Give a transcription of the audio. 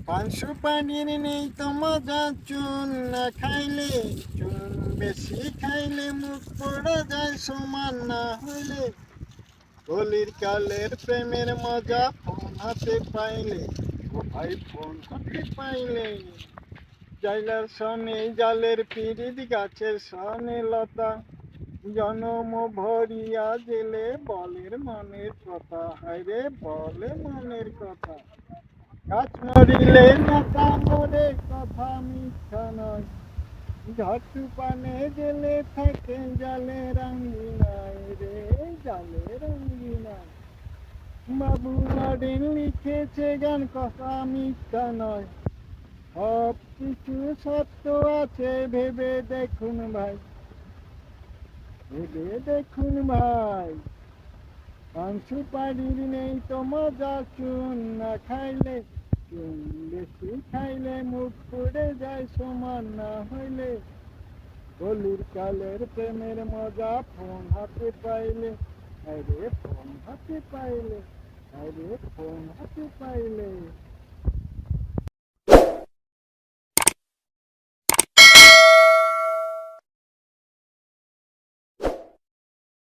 পাঁচশো পানির নেই তো মজা, চুন না খাইলে চুন বেশি খাইলে মুখ পড়ে যায় সমান না হইলে। কলির কালের প্রেমের মজা ফোন হাতে পাইলে, ও ভাই ফোন হাতে পাইলে। জাইলার সনে জালের পিরিত গাছের সনে লতা, জনম ভরিয়া জেলে বলের মনের কথা, হায়রে বলে মনের কথা। গাছ মরিলে লতা মরে কথা মিথ্যা নয়, ঝড় তুফানে জেলে থাকে জালে রঙ্গিনায় রে, জালে রঙ্গিনায়। বাবু মডেল লিখেছে গান, কথা মিথ্যা নয়, সব কিছু সত্য আছে ভেবে দেখুন ভাই, ভেবে দেখুন ভাই। পান সুপারির নেই তো মজা, চুন না খাইলে চুন বেশি খাইলে মুখ পড়ে যায় সমান না হইলে। কলির কালের প্রেমের মজা ফোন হাতে পাইলে, আরে ফোন হাতে পাইলে, আরে ফোন হাতে পাইলে।